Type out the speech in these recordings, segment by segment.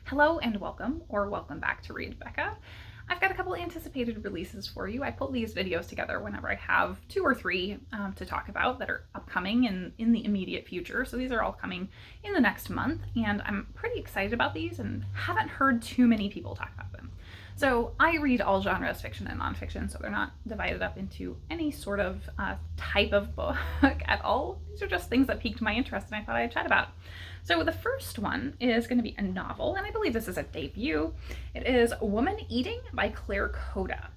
Hello and welcome, or welcome back to Read Becca. I've got a couple anticipated releases for you. I pull these videos together whenever I have two or three to talk about that are upcoming in the immediate future. So these are all coming in the next month, and I'm pretty excited about these and haven't heard too many people talk about them. So I read all genres, fiction and nonfiction, so they're not divided up into any sort of type of book at all. These are just things that piqued my interest and I thought I'd chat about. So the first one is going to be a novel, and I believe this is a debut. It is Woman Eating by Claire Coda.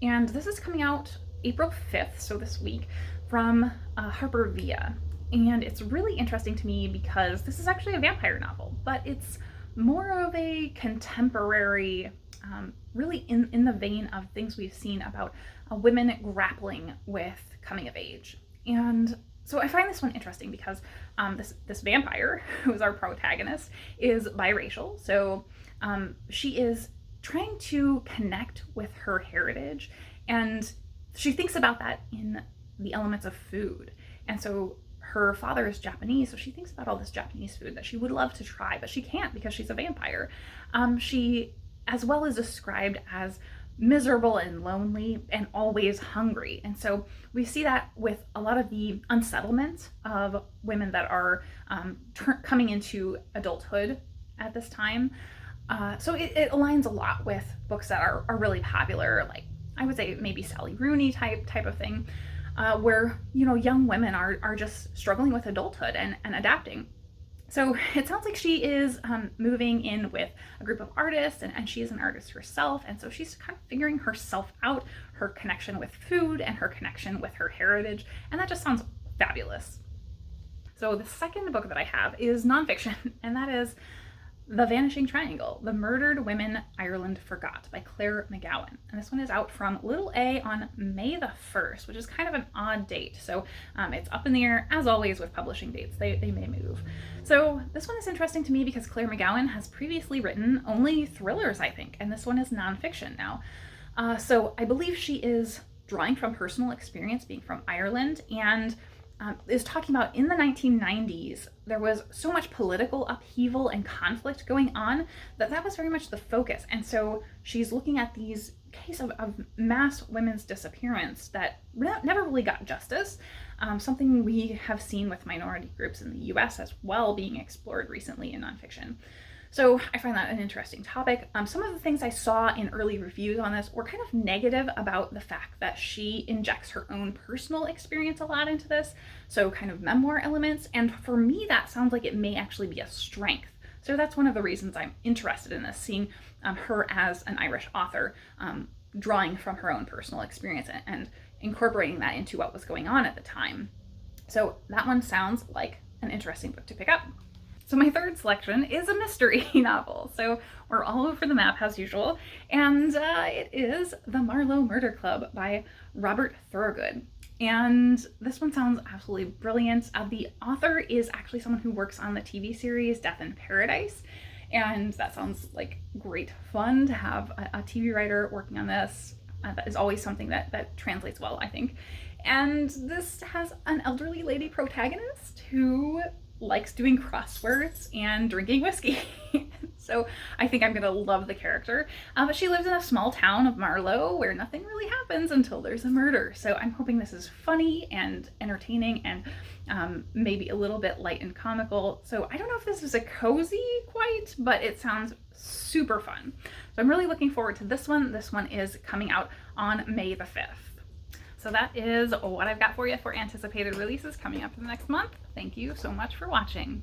And this is coming out April 5th, so this week, from Harper Via. And it's really interesting to me because this is actually a vampire novel, but it's more of a contemporary, really in the vein of things we've seen about women grappling with coming of age. And so I find this one interesting because this vampire, who is our protagonist, is biracial. So she is trying to connect with her heritage, and she thinks about that in the elements of food. And so her father is Japanese, so she thinks about all this Japanese food that she would love to try, but she can't because she's a vampire. She, as well, is described as miserable and lonely and always hungry. And so we see that with a lot of the unsettlement of women that are coming into adulthood at this time. So it aligns a lot with books that are really popular, like I would say maybe Sally Rooney type of thing, where young women are just struggling with adulthood and adapting. So it sounds like she is moving in with a group of artists, and she is an artist herself, and so she's kind of figuring herself out, her connection with food and her connection with her heritage, and that just sounds fabulous. So the second book that I have is nonfiction, and that is The Vanishing Triangle, The Murdered Women Ireland Forgot by Claire McGowan. And this one is out from Little A on May the 1st, which is kind of an odd date. So it's up in the air, as always, with publishing dates. They may move. So this one is interesting to me because Claire McGowan has previously written only thrillers, I think, and this one is nonfiction now. So I believe she is drawing from personal experience, being from Ireland, and is talking about in the 1990s, there was so much political upheaval and conflict going on that was very much the focus. And so she's looking at these case of mass women's disappearance that never really got justice, something we have seen with minority groups in the US as well being explored recently in nonfiction. So I find that an interesting topic. Some of the things I saw in early reviews on this were kind of negative about the fact that she injects her own personal experience a lot into this, so kind of memoir elements, and for me that sounds like it may actually be a strength. So that's one of the reasons I'm interested in this, seeing her as an Irish author, drawing from her own personal experience and incorporating that into what was going on at the time. So that one sounds like an interesting book to pick up. So my third selection is a mystery novel. So we're all over the map as usual. And it is The Marlow Murder Club by Robert Thorogood. And this one sounds absolutely brilliant. The author is actually someone who works on the TV series Death in Paradise. And that sounds like great fun to have a TV writer working on this. That is always something that translates well, I think. And this has an elderly lady protagonist who likes doing crosswords and drinking whiskey. So I think I'm gonna love the character. But she lives in a small town of Marlow where nothing really happens until there's a murder. So I'm hoping this is funny and entertaining and maybe a little bit light and comical. So I don't know if this is a cozy quite, but it sounds super fun. So I'm really looking forward to this one. This one is coming out on May the 5th. So that is what I've got for you for anticipated releases coming up in the next month. Thank you so much for watching.